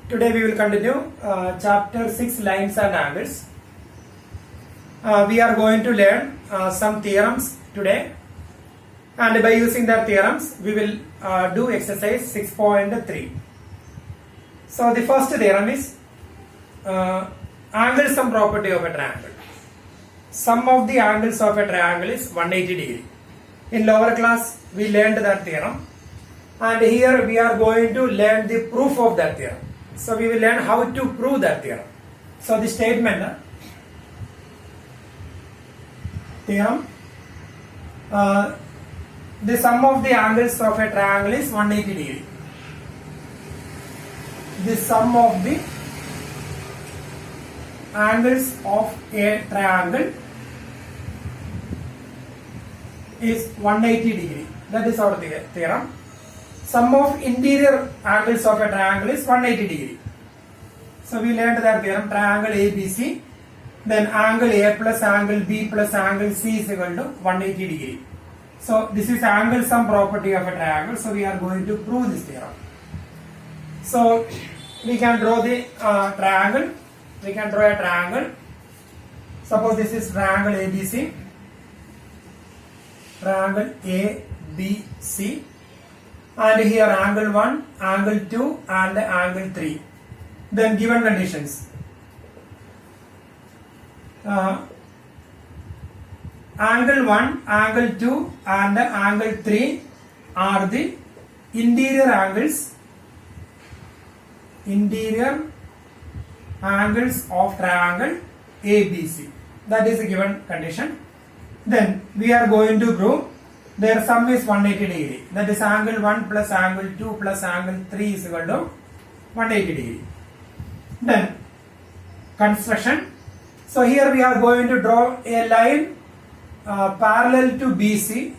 Today we will continue chapter 6 lines and angles. We are going to learn some theorems today, and by using the theorems we will do exercise 6.3. So the first theorem is angle sum property of a triangle. Sum of the angles of a triangle is 180 degree. In lower class we learned that theorem, and here we are going to learn the proof of that theorem. So we will learn how to prove that theorem. So the statement, theorem, the sum of the angles of a triangle is 180 degree. The sum of the angles of a triangle is 180 degree. That is our theorem. Sum of interior angles of a triangle is 180 degree. So we learned that theorem, triangle ABC, then angle A plus angle B plus angle C is equal to 180 degree. So this is angle sum property of a triangle. So we are going to prove this theorem. So we can draw the triangle. We can draw a triangle. Suppose this is triangle ABC. Triangle ABC. And here angle 1, angle 2 and angle 3. Then given conditions. Angle 1, angle 2 and angle 3 are the interior angles of triangle ABC. That is a given condition. Then we are going to prove their sum is 180 degree. That is angle 1 plus angle 2 plus angle 3 is equal to 180 degree. Then construction. So here we are going to draw a line parallel to BC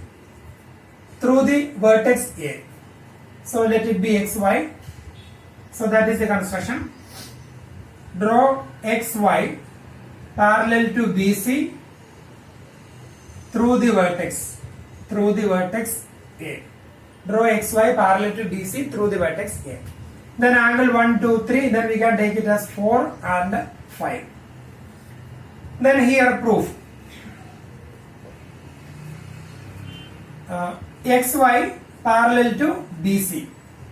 through the vertex A. So let it be XY. So that is the construction. Draw XY parallel to BC through the vertex A. Draw XY parallel to BC through the vertex A. Then angle 1, 2, 3, then we can take it as 4 and 5. Then here proof. XY parallel to BC,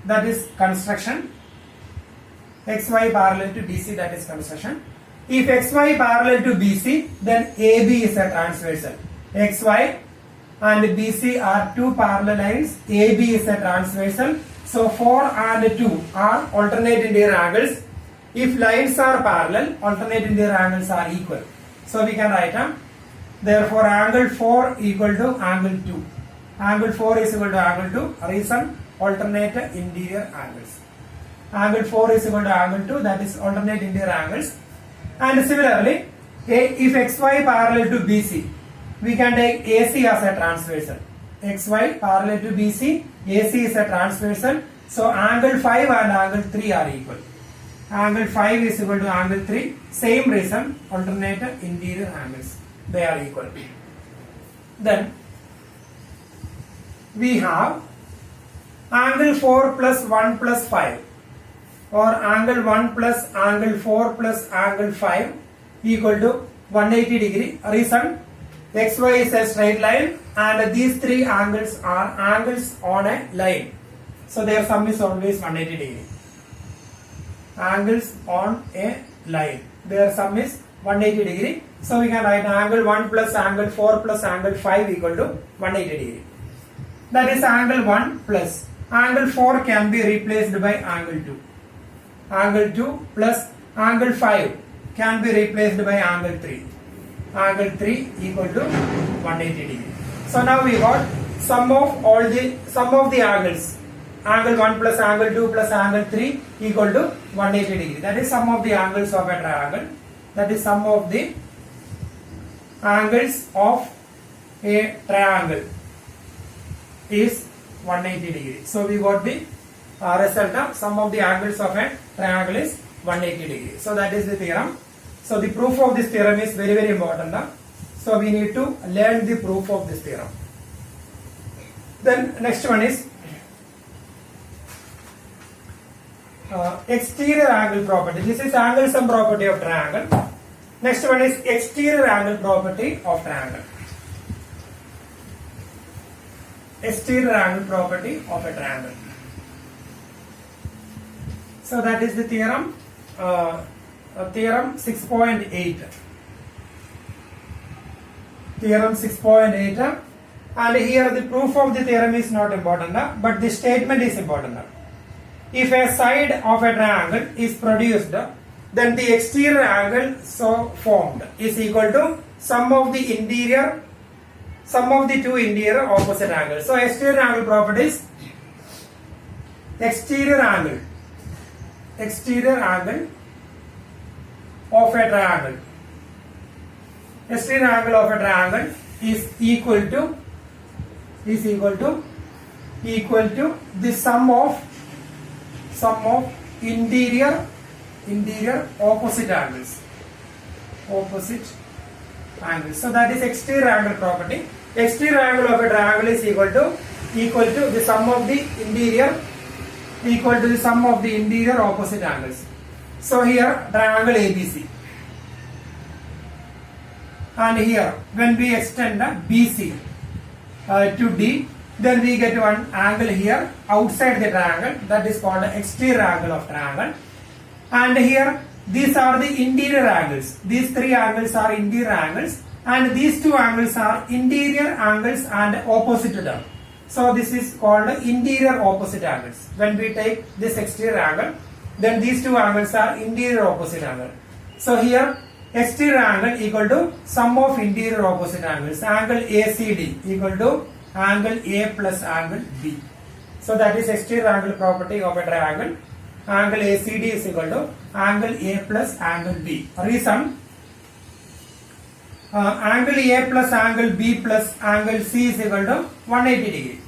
that is construction. XY parallel to BC, that is construction. If XY parallel to BC, then AB is a transversal. XY and BC are two parallel lines. AB is a transversal. So 4 and 2 are alternate interior angles. If lines are parallel, alternate interior angles are equal. So we can write them. Therefore angle 4 equal to angle 2. Angle 4 is equal to angle 2. Reason, alternate interior angles. Angle 4 is equal to angle 2, that is alternate interior angles. And similarly, if XY parallel to BC, we can take AC as a transversal. XY parallel to BC, AC is a transversal. So angle 5 and angle 3 are equal. Angle 5 is equal to angle 3. Same reason, alternate interior angles. They are equal. Then we have angle 4 plus 1 plus 5, or angle 1 plus angle 4 plus angle 5 equal to 180 degree. Reason, XY is a straight line and these three angles are angles on a line. So their sum is always 180 degree. Angles on a line. Their sum is 180 degree. So we can write angle 1 plus angle 4 plus angle 5 equal to 180 degree. That is angle 1 plus angle 4 can be replaced by angle 2. Angle 2 plus angle 5 can be replaced by angle 3. Angle 3 equal to 180 degree. So now we got sum of the angles. Angle 1 plus angle 2 plus angle 3 equal to 180 degree. That is sum of the angles of a triangle. That is sum of the angles of a triangle is 180 degree. So we got the result of sum of the angles of a triangle is 180 degree. So that is the theorem. So the proof of this theorem is very, very important. So we need to learn the proof of this theorem. Then next one is exterior angle property. This is angle sum property of triangle. Next one is exterior angle property of triangle. Exterior angle property of a triangle. So that is the theorem. Theorem 6.8. Theorem 6.8. And here the proof of the theorem is not important, but the statement is important. If a side of a triangle is produced, then the exterior angle so formed is equal to sum of the two interior opposite angles. So exterior angle properties, exterior angle of a triangle. Exterior angle of a triangle is equal to the sum of interior opposite angles. So that is exterior angle property. Exterior angle of a triangle is equal to the sum of the interior opposite angles. So here triangle ABC, and here when we extend BC to D, then we get one angle here outside the triangle, that is called exterior angle of triangle. And here these are the interior angles. These three angles are interior angles, and these two angles are interior angles and opposite to them. So this is called interior opposite angles. When we take this exterior angle, then these two angles are interior opposite angle. So here exterior angle equal to sum of interior opposite angles. Angle ACD equal to angle A plus angle B. So that is exterior angle property of a triangle. Angle ACD is equal to angle A plus angle B. Reason, angle A plus angle B plus angle C is equal to 180 degree.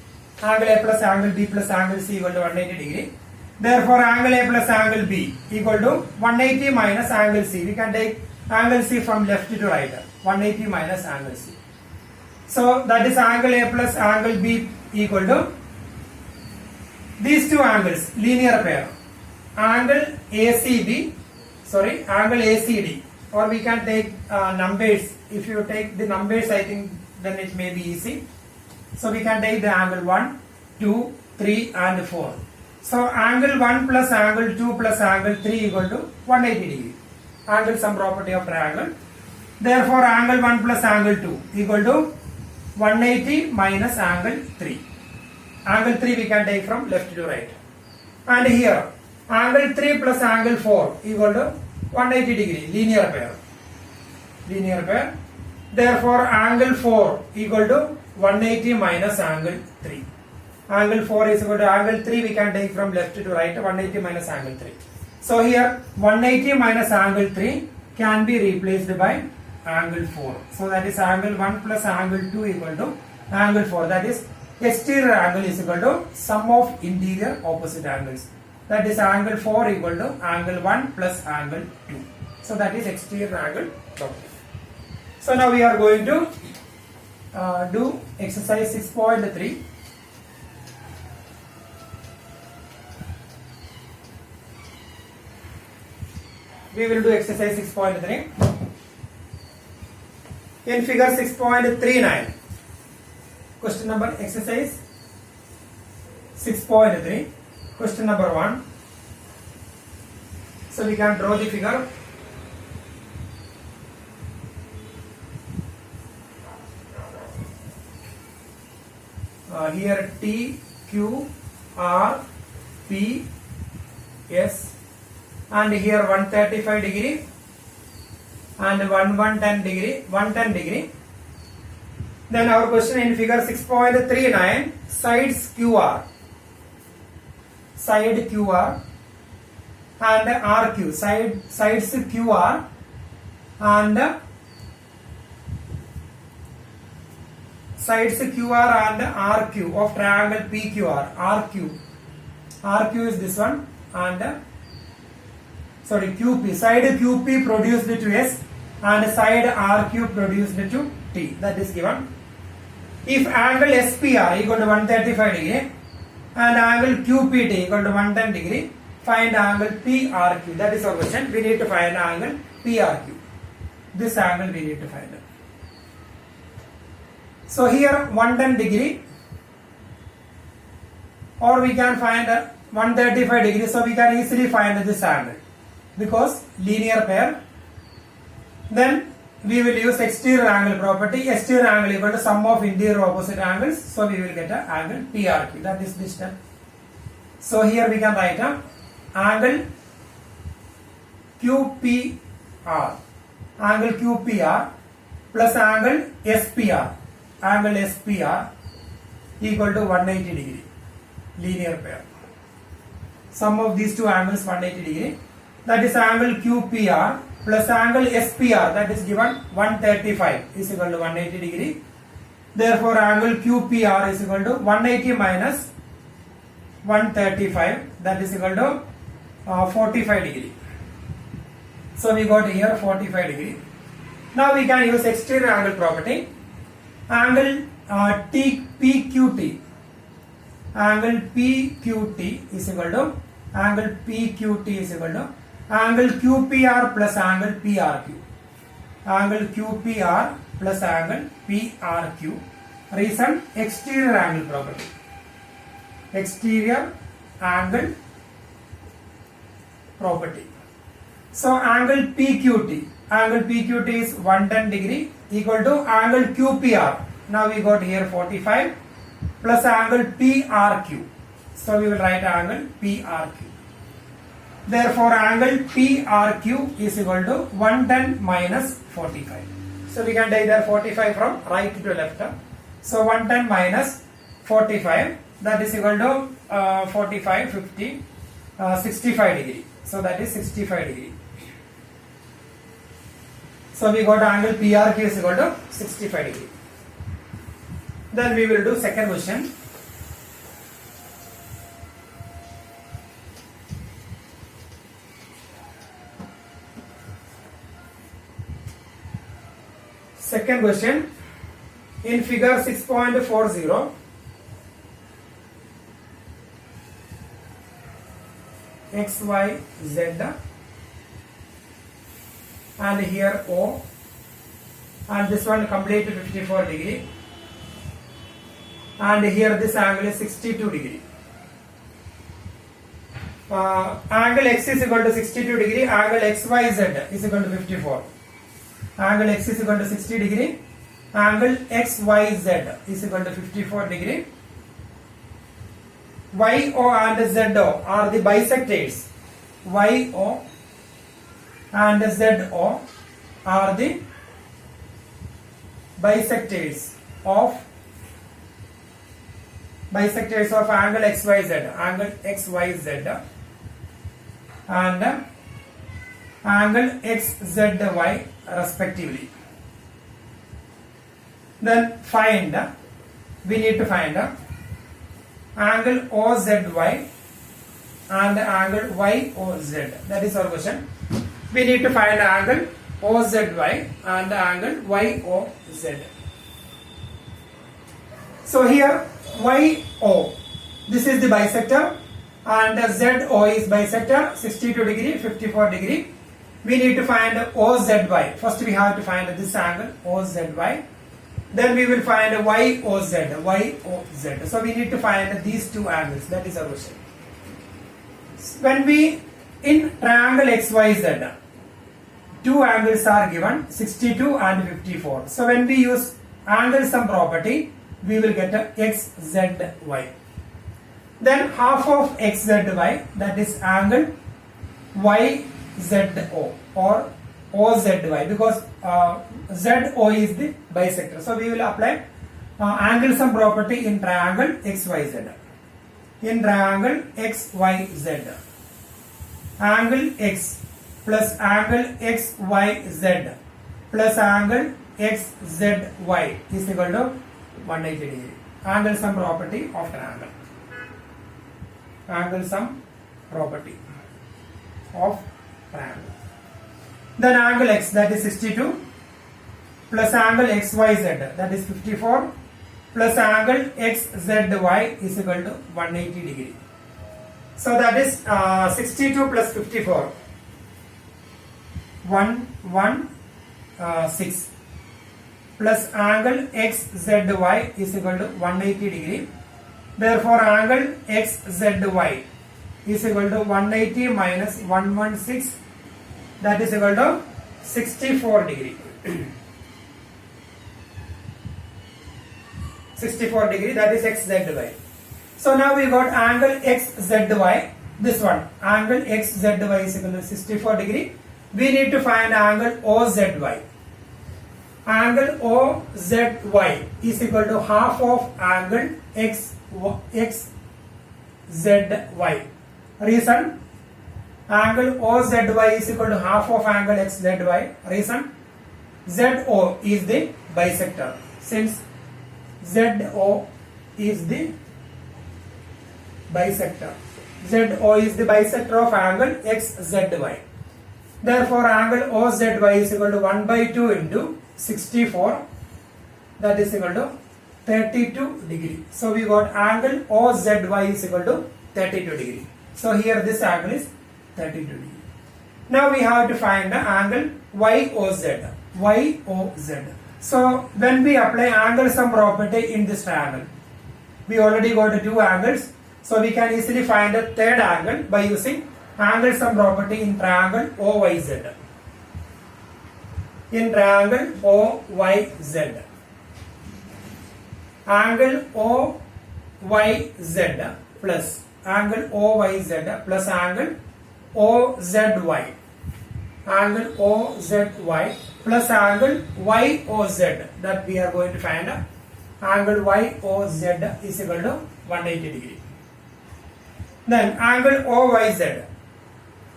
Angle A plus angle B plus angle C equal to 180 degree. Therefore angle A plus angle B equal to 180 minus angle C. We can take angle C from left to right. 180 minus angle C. So that is angle A plus angle B equal to these two angles, linear pair. Angle ACD, angle ACD, or we can take numbers. If you take the numbers, I think then it may be easy. So we can take the angle 1, 2, 3 and 4. So angle 1 plus angle 2 plus angle 3 equal to 180 degree. Angle sum property of triangle. Therefore angle 1 plus angle 2 equal to 180 minus angle 3. Angle 3 we can take from left to right. And here angle 3 plus angle 4 equal to 180 degree, linear pair. Therefore angle 4 equal to 180 minus angle 3. Angle 4 is equal to angle 3 we can take from left to right, 180 minus angle 3. So here 180 minus angle 3 can be replaced by angle 4. So that is angle 1 plus angle 2 equal to angle 4. That is exterior angle is equal to sum of interior opposite angles. That is angle 4 equal to angle 1 plus angle 2. So that is exterior angle property. So now we are going to do exercise 6.3. We will do exercise 6.3. In figure 6.39, question number exercise 6.3, question number 1. So we can draw the figure. Here T, Q, R, P, S, and here 135 degree and 110 degree. Then our question in figure 6.39, sides QR, side QR and RQ, sides QR and sides QR and RQ of triangle PQR. RQ is this one, and QP, side QP produced to S and side RQ produced to T. That is given. If angle SPR equal to 135 degree and angle QPT equal to 110 degree, find angle PRQ. That is our question. We need to find angle PRQ. This angle we need to find. So here 110 degree, or we can find 135 degree. So we can easily find this angle because linear pair. Then we will use exterior angle property. Exterior angle equal to sum of interior opposite angles. So we will get an angle PRQ. That is this step. So here we can write angle QPR. Angle QPR plus angle SPR. Angle SPR equal to 180 degree. Linear pair. Sum of these two angles 180 degree. That is angle QPR plus angle SPR, that is given 135 is equal to 180 degree. Therefore angle QPR is equal to 180 minus 135, that is equal to 45 degree. So we got here 45 degree. Now we can use exterior angle property. Angle PQT. Angle PQT is equal to angle PQT is equal to angle QPR plus angle PRQ. Angle QPR plus angle PRQ. Reason exterior angle property. Exterior angle property. So angle PQT. Angle PQT is 110 degree equal to angle QPR. Now we got here 45 plus angle PRQ. So we will write angle PRQ. Therefore angle PRQ is equal to 110 minus 45. So we can take there 45 from right to left. So 110 minus 45, that is equal to 45, 50, 65 degree. So that is 65 degree. So we got angle PRQ is equal to 65 degree. Then we will do second question. Second question, in figure 6.40, X, Y, Z, and here O, and this one complete 54 degree, and here this angle is 62 degree. Angle X is equal to 62 degree, angle XYZ is equal to 54. Angle X is equal to 60 degree, angle XYZ is equal to 54 degree. YO and ZO are the bisectors. YO and ZO are the bisectors of angle XYZ, angle XYZ and angle XZY respectively. Then we need to find angle OZY and angle YOZ. That is our question. We need to find angle OZY and angle YOZ. So here YO, this is the bisector, and ZO is bisector, 62 degree, 54 degree. We need to find OZY. First we have to find this angle OZY. Then we will find YOZ. So we need to find these two angles. That is our question. When we in triangle XYZ, two angles are given, 62 and 54. So when we use angle sum property, we will get a XZY. Then half of XZY, that is angle YZO or OZY, because ZO is the bisector. So we will apply angle sum property in triangle XYZ. In triangle XYZ, angle X plus angle XYZ plus angle XZY is equal to 180 degree. Angle sum property of triangle. Angle sum property of triangle. Then angle X, that is 62, plus angle XYZ, that is 54, plus angle XZY is equal to 180 degree. So that is 62 plus 54. 116 plus angle XZY is equal to 180 degree. Therefore, angle XZY is equal to 180 minus 116, that is equal to 64 degree. 64 degree, that is XZY. So now we got angle XZY, this one, angle XZY is equal to 64 degree. We need to find angle OZY. Angle OZY is equal to half of angle XZY. Reason? Angle OZY is equal to half of angle XZY. Reason? ZO is the bisector. Since ZO is the bisector. ZO is the bisector of angle XZY. Therefore, angle OZY is equal to 1 by 2 into 64, that is equal to 32 degree. So we got angle OZY is equal to 32 degree. So here this angle is 32 degree. Now we have to find the angle YOZ. YOZ. So when we apply angle sum property in this triangle, we already got two angles. So we can easily find a third angle by using angle sum property in triangle OYZ. In triangle OYZ. Angle OYZ plus angle OYZ plus angle OZY. Angle OZY plus angle YOZ, that we are going to find. Angle YOZ is equal to 180 degree. Then angle OYZ.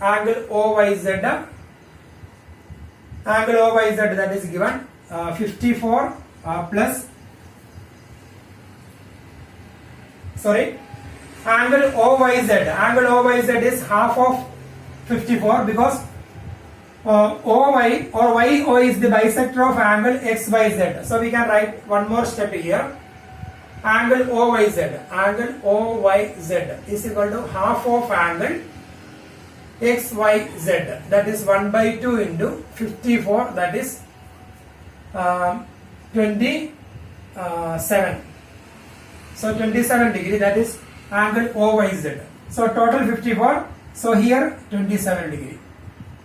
Angle OYZ. Angle OYZ, that is given 54 plus. Sorry. Angle OYZ. Angle OYZ is half of 54 because OY or YO is the bisector of angle XYZ. So we can write one more step here. Angle OYZ. Angle OYZ is equal to half of angle XYZ. That is 1 by 2 into 54. That is 27. So 27 degree, that is angle OYZ. So total 54. So here 27 degree.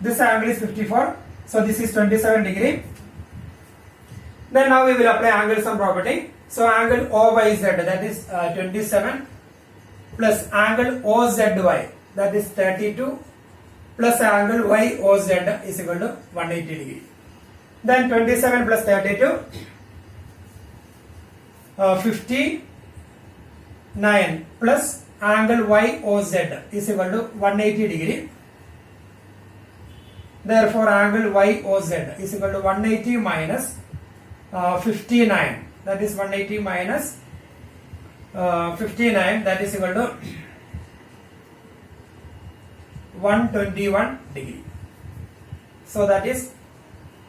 This angle is 54. So this is 27 degree. Then now we will apply angle sum property. So angle OYZ, that is 27 plus angle OZY, that is 32 plus angle YOZ is equal to 180 degree. Then 27 plus 32, 59 plus angle YOZ is equal to 180 degree. Therefore, angle YOZ is equal to 180 minus 59. That is 180 minus 59. That is equal to 121 degree. So that is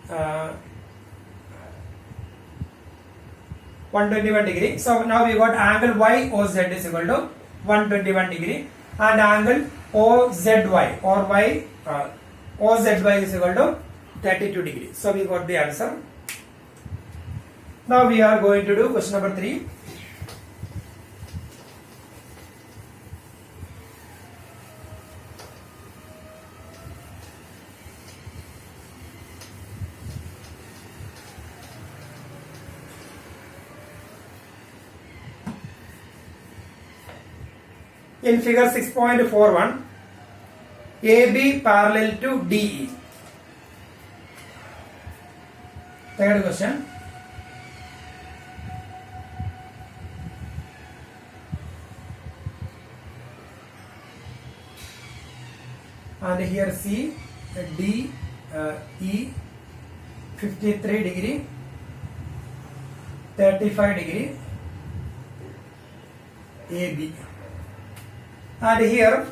121 degree. So now we got angle YOZ is equal to 121 degree and angle OZY or OZY is equal to 32 degree. So we got the answer. Now we are going to do question number 3. In figure 6.41, AB parallel to DE. Third question. And here C, D, E, 53 degree, 35 degree, AB. And here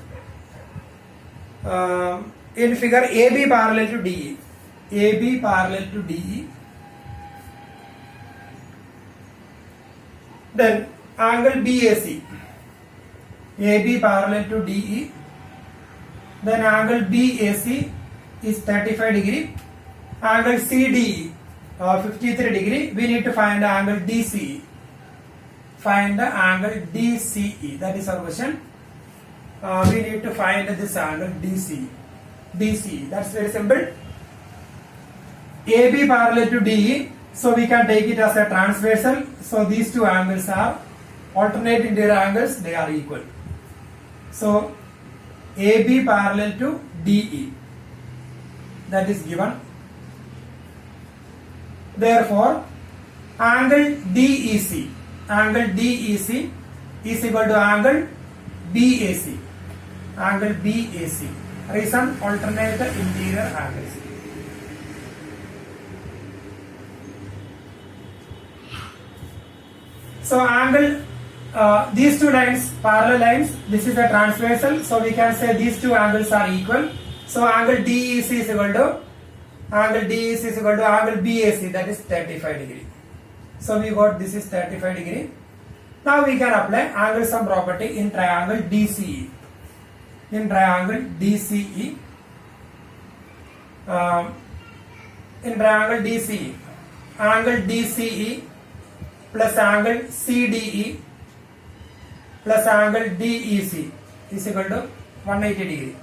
in figure AB parallel to DE. AB parallel to DE. Then angle BAC. AB parallel to DE. Then angle BAC is 35 degree. Angle CDE 53 degree. We need to find the angle DCE. Find the angle DCE. That is our question. We need to find this angle DCE. DCE. That's very simple. AB parallel to DE. So we can take it as a transversal. So these two angles are alternate in their angles. They are equal. So AB parallel to DE. That is given. Therefore, angle DEC. Angle DEC is equal to angle BAC. Angle BAC. Reason alternate interior angles. So angle, these two lines, parallel lines, this is a transversal, so we can say these two angles are equal. So angle DEC is equal to angle BAC, that is 35 degree. So we got this is 35 degree. Now we can apply angle sum property in triangle DCE. In triangle DCE, angle DCE plus angle CDE plus angle DEC is equal to 180 degree.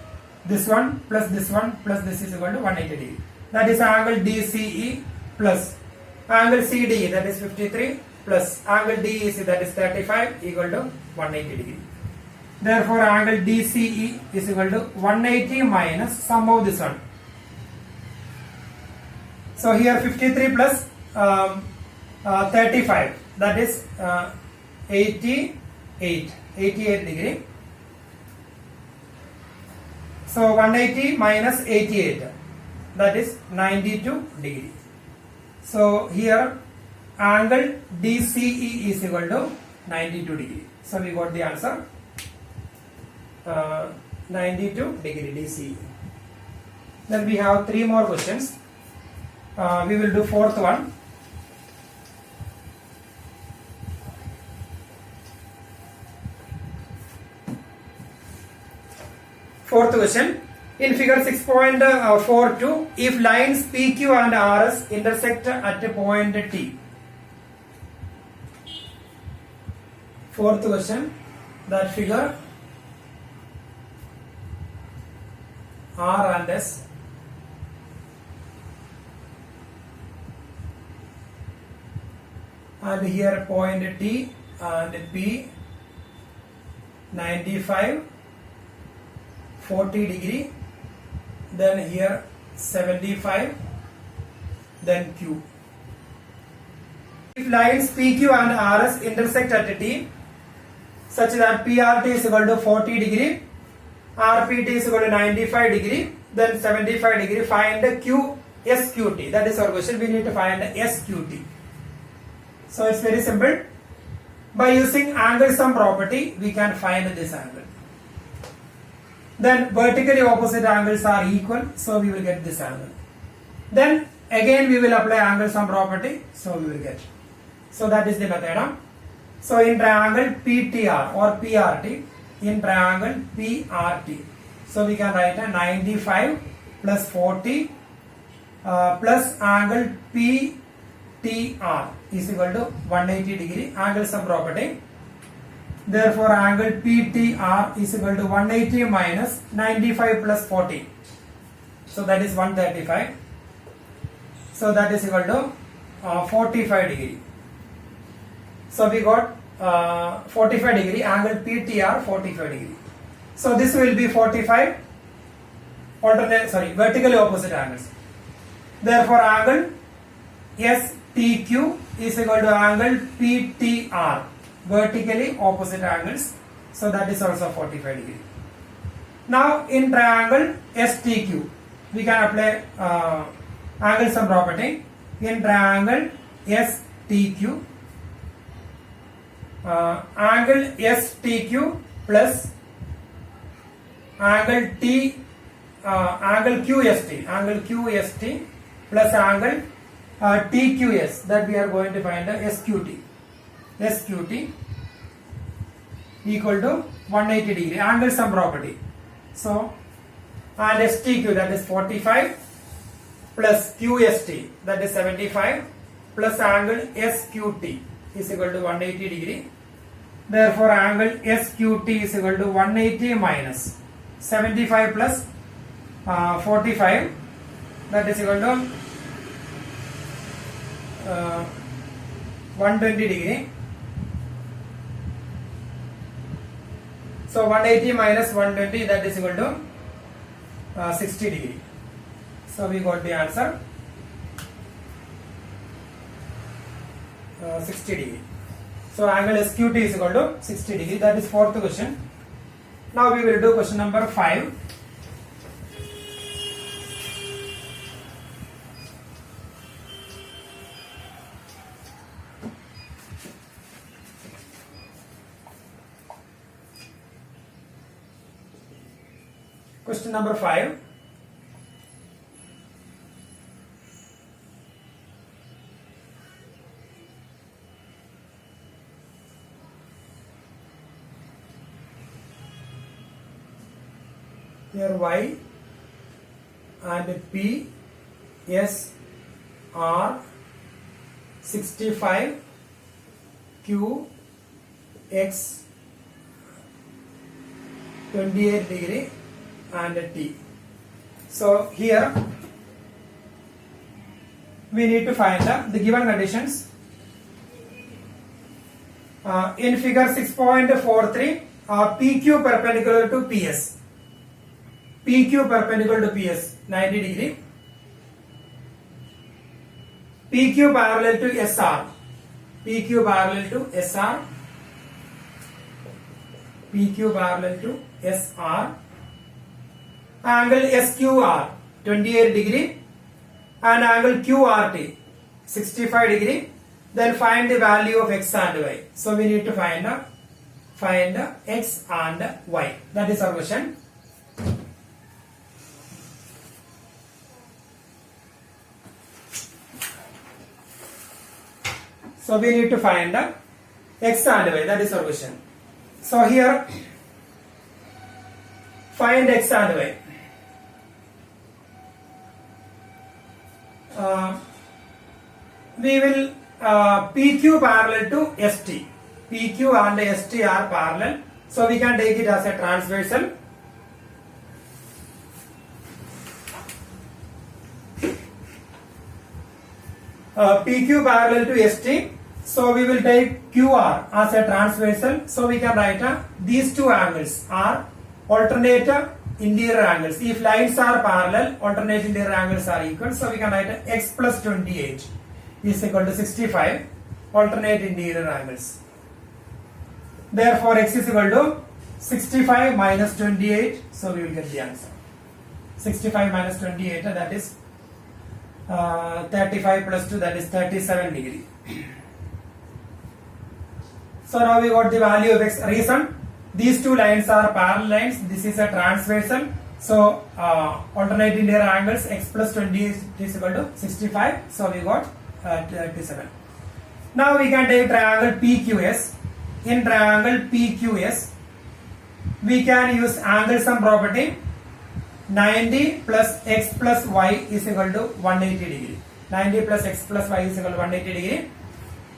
This one plus this one plus this is equal to 180 degree. That is angle DCE plus angle CDE, that is 53, plus angle DEC, that is 35, equal to 180 degree. Therefore, angle DCE is equal to 180 minus sum of this one. So here 53 plus 35, that is 88 degree. So 180 minus 88, that is 92 degree. So here angle DCE is equal to 92 degree. So we got the answer, 92 degree DCE. Then we have 3 more questions. We will do 4th one. Fourth question. In figure 6.42, if lines PQ and RS intersect at a point T. Fourth question. That figure R and S and here point T and P 95 40 degree, then here 75, then Q. If lines PQ and RS intersect at T such that PRT is equal to 40 degree, RPT is equal to 95 degree, then 75 degree, find the SQT. That is our question. We need to find the SQT. So it's very simple. By using angle sum property, we can find this angle. Then vertically opposite angles are equal, so we will get this angle. Then again we will apply angle sum property, so we will get. So that is the method. So in triangle PTR or PRT, in triangle PRT, so we can write a 95 plus 40 plus angle PTR is equal to 180 degree, angle sum property. Therefore, angle PTR is equal to 180 minus 95 plus 40. So that is 135. So that is equal to 45 degree. So we got 45 degree, angle PTR 45 degree. So this will be 45 vertically opposite angles. Therefore, angle STQ is equal to angle PTR, vertically opposite angles. So that is also 45 degree. Now in triangle STQ, we can apply angle sum property. In triangle STQ, angle STQ plus angle QST plus angle TQS, that we are going to find the SQT. equal to 180 degree, angle sum property. So, and STQ, that is 45 plus QST, that is 75 plus angle SQT is equal to 180 degree. Therefore, angle SQT is equal to 180 minus 75 plus 45, that is equal to 120 degree. So 180 minus 120, that is equal to 60 degree. So we got the answer 60 degree. So angle SQT is equal to 60 degree. That is fourth question. Now we will do question number 5. Question number 5. Here Y and P, S, R, 65, Q, X, 28 degree and T. So here we need to find the given conditions. In figure 6.43, PQ perpendicular to PS. PQ perpendicular to PS 90 degree. PQ parallel to SR. PQ parallel to SR. PQ parallel to SR. Angle SQR 28 degree and angle QRT 65 degree. Then find the value of X and Y. So we need to find X and Y. That is our question. So we need to find X and Y. That is our question. So here find X and Y. We will PQ parallel to ST. PQ and ST are parallel. So we can take it as a transversal. PQ parallel to ST. So we will take QR as a transversal. So we can write these two angles are alternate interior angles. If lines are parallel, alternate interior angles are equal. So we can write X plus 28 is equal to 65 alternate interior angles. Therefore, X is equal to 65 minus 28. So we will get the answer. 65 minus 28, that is 35 plus 2, that is 37 degree. So now we got the value of X. Reason, these two lines are parallel lines. This is a transversal. So alternate interior angles, X plus 20 is equal to 65. So we got 37. Now we can take triangle PQS. In triangle PQS, we can use angle sum property. 90 plus X plus Y is equal to 180 degree. 90 plus X plus Y is equal to 180 degree.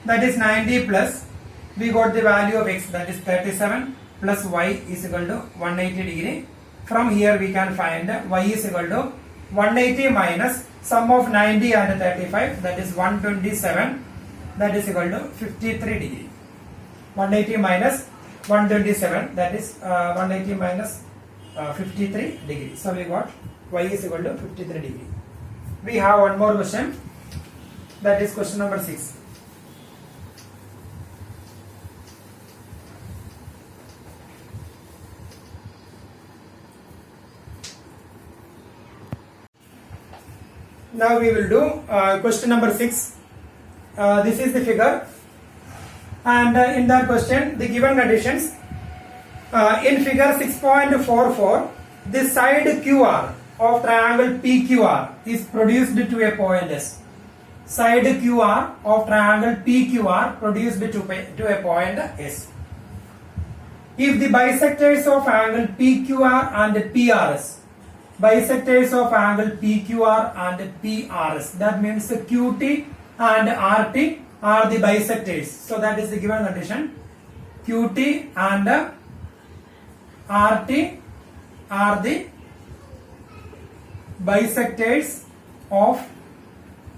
That is 90 plus, we got the value of X, that is 37 plus Y is equal to 180 degree. From here we can find Y is equal to 180 minus sum of 90 and 35, that is 127, that is equal to 53 degree. 180 minus 127, that is 180 minus 53 degree. So we got Y is equal to 53 degree. We have one more question, that is question number 6. Now we will do question number 6. This is the figure, and in that question the given conditions. In figure 6.44, the side QR of triangle PQR is produced to a point S. Side QR of triangle PQR produced to a point S. if the bisectors of angle PQR and PRS, bisectors of angle PQR and PRS, that means QT and RT are the bisectors. So that is the given condition. QT and RT are the bisectors of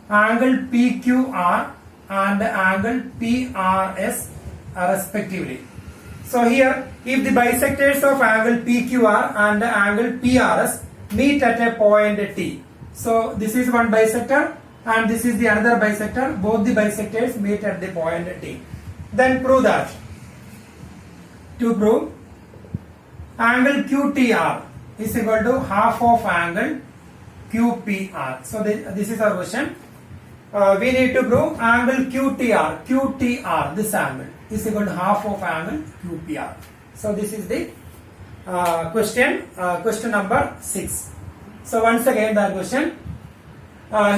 angle PQR and angle PRS respectively. So here, if the bisectors of angle PQR and angle PRS meet at a point T, so this is one bisector and this is the another bisector, both the bisectors meet at the point T, then prove that. To prove, angle QTR is equal to half of angle QPR. So this is our question. We need to prove angle QTR, this angle is equal to half of angle QPR. So this is the question number 6. So once again the question,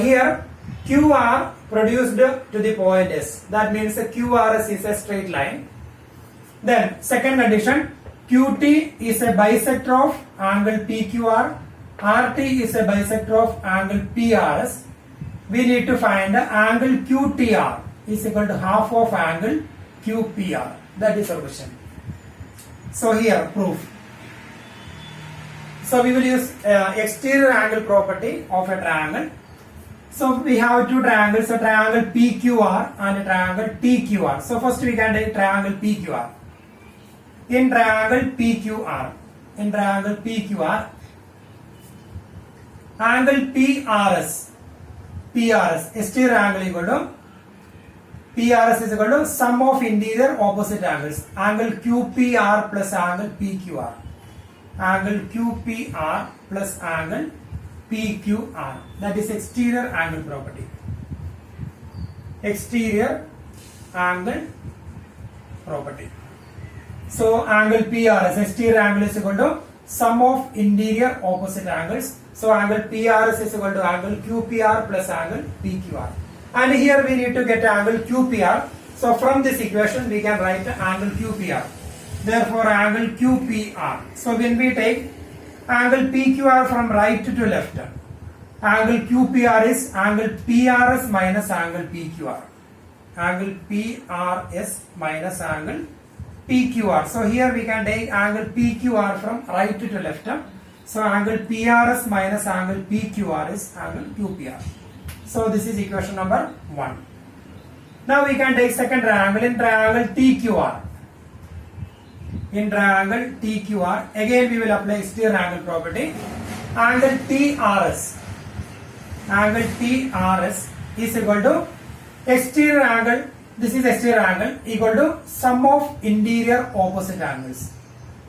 here QR produced to the point S, that means QRS is a straight line. Then second condition, QT is a bisector of angle PQR, RT is a bisector of angle PRS. We need to find the angle QTR is equal to half of angle QPR. That is our question. So here proof. So we will use exterior angle property of a triangle. So we have two triangles, a triangle PQR and a triangle TQR. So first we can take triangle PQR. In triangle PQR, angle PRS, exterior angle equal to PRS is equal to sum of interior opposite angles. Angle QPR plus angle PQR. Angle QPR plus angle PQR. That is exterior angle property. Exterior angle property. So angle PRS, exterior angle is equal to sum of interior opposite angles. So angle PRS is equal to angle QPR plus angle PQR. And here we need to get angle QPR. So from this equation we can write angle QPR. Therefore angle QPR. So when we take angle PQR from right to left, angle QPR is angle PRS minus angle PQR. Angle PRS minus angle PQR. So here we can take angle PQR from right to left. So angle PRS minus angle PQR is angle QPR. So this is equation number 1. Now we can take second triangle in triangle TQR. In triangle TQR, again we will apply exterior angle property. Angle TRS. Angle TRS is equal to exterior angle. This is exterior angle equal to sum of interior opposite angles.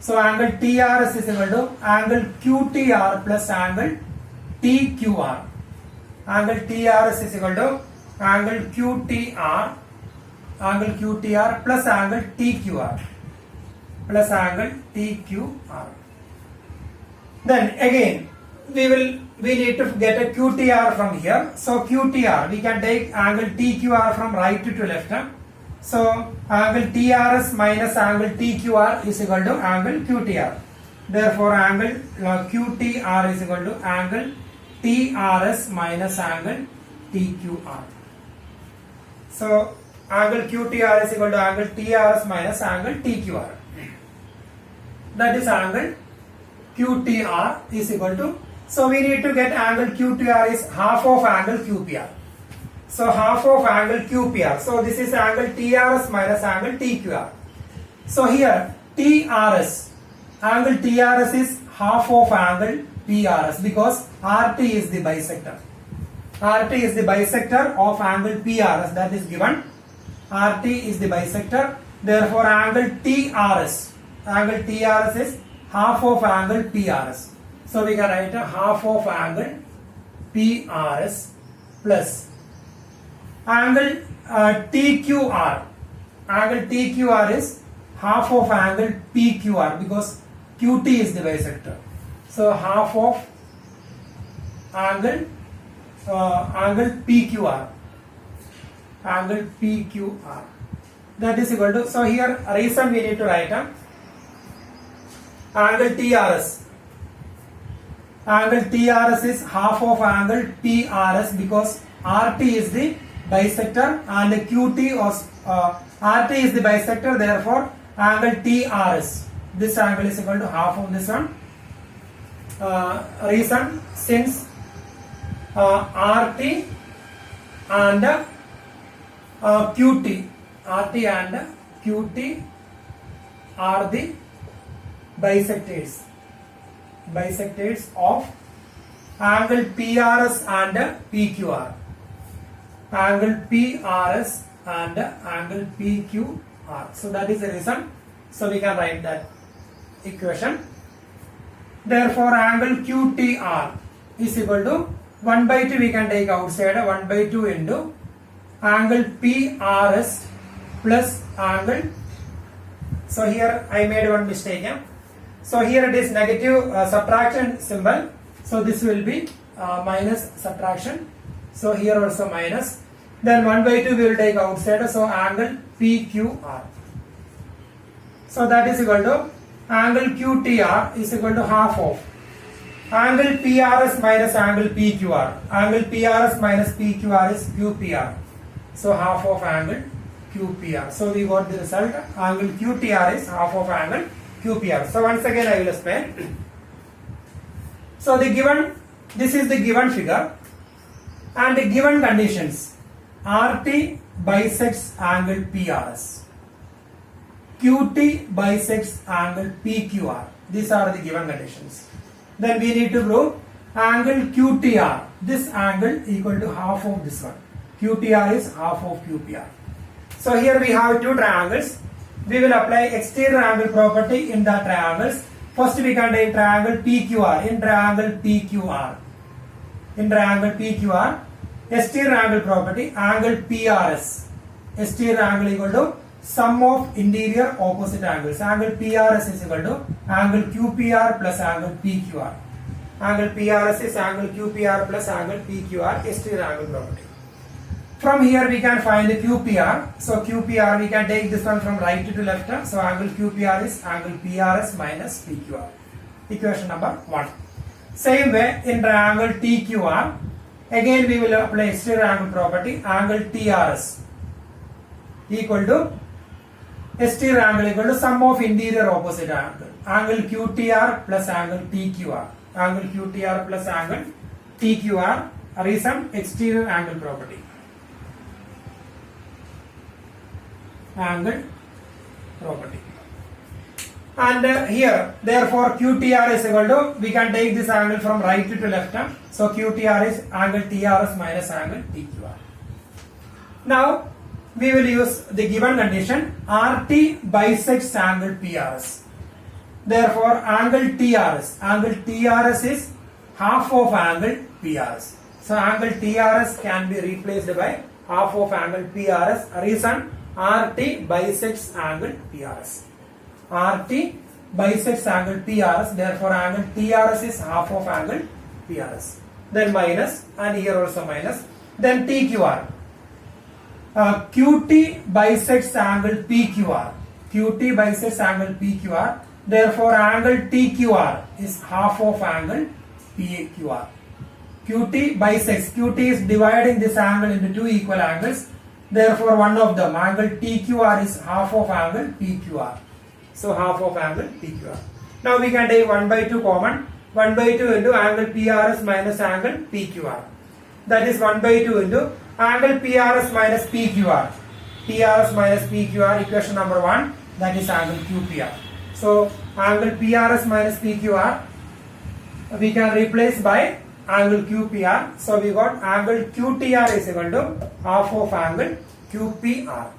So angle TRS is equal to angle QTR plus angle TQR. Angle TRS is equal to angle QTR plus angle TQR plus angle TQR. Then again we need to get a QTR from here. So QTR, we can take angle TQR from right to left. So angle TRS minus angle TQR is equal to angle QTR. Therefore angle QTR is equal to angle TRS minus angle TQR. So angle QTR is equal to angle TRS minus angle TQR. That is angle QTR is equal to, so we need to get angle QTR is half of angle QPR. So half of angle QPR. So this is angle TRS minus angle TQR. So here TRS, angle TRS is half of angle PRS because RT is the bisector. RT is the bisector of angle PRS, that is given. RT is the bisector. Therefore angle TRS is half of angle PRS. So we can write a half of angle PRS plus angle TQR. Angle TQR is half of angle PQR because QT is the bisector. So half of angle PQR. Angle PQR. That is equal to, so here reason we need to write angle TRS. Angle TRS is half of angle PRS because RT is the bisector and QT was RT is the bisector, therefore angle TRS. This angle is equal to half of this one. Reason, since RT and QT are the bisectors of angle PRS and PQR. Angle PRS and angle PQR. So that is the reason. So we can write that equation. Therefore, angle QTR is equal to 1 by 2. We can take outside 1 by 2 into angle PRS plus angle. So here I made one mistake. So here it is negative subtraction symbol. So this will be minus subtraction. So here also minus. Then 1 by 2 we will take outside. So angle PQR. So that is equal to angle QTR is equal to half of angle PRS minus angle PQR. Angle PRS minus PQR is QPR. So half of angle QPR. So we got the result. Angle QTR is half of angle QPR. So once again I will explain. So this is the given figure and the given conditions. RT bisects angle PRS. QT bisects angle PQR. These are the given conditions. Then we need to prove angle QTR. This angle equal to half of this one. QTR is half of QPR. So here we have two triangles. We will apply exterior angle property in the triangles. First we can take triangle PQR. In triangle PQR, exterior angle property, angle PRS. Exterior angle equal to sum of interior opposite angles. Angle PRS is equal to angle QPR plus angle PQR. Angle PRS is angle QPR plus angle PQR, exterior angle property. From here we can find the QPR. So QPR we can take this one from right to left. So angle QPR is angle PRS minus PQR. Equation number 1. Same way in triangle TQR, again we will apply exterior angle property. Angle TRS equal to exterior angle equal to sum of interior opposite angle. Angle QTR plus angle TQR. Angle QTR plus angle TQR. Reason, exterior angle property. Angle property. And here, therefore, QTR is equal to, we can take this angle from right to left. So QTR is angle TRS minus angle TQR. Now, we will use the given condition. RT bisects angle PRS. Therefore, angle TRS is half of angle PRS. So angle TRS can be replaced by half of angle PRS. Reason, RT bisects angle PRS. RT bisects angle PRS. Therefore, angle TRS is half of angle PRS. Then minus, and here also minus. Then TQR. QT bisects angle PQR. QT bisects angle PQR. Therefore, angle TQR is half of angle PQR. QT bisects. QT is dividing this angle into two equal angles. Therefore, one of them, angle TQR is half of angle PQR. So, half of angle PQR. Now, we can take 1 by 2 common. 1 by 2 into angle PRS minus angle PQR. That is 1 by 2 into angle PRS minus PQR. PRS minus PQR, equation number 1, that is angle QPR. So, angle PRS minus PQR, we can replace by angle QPR. So, we got angle QTR is equal to half of angle QPR.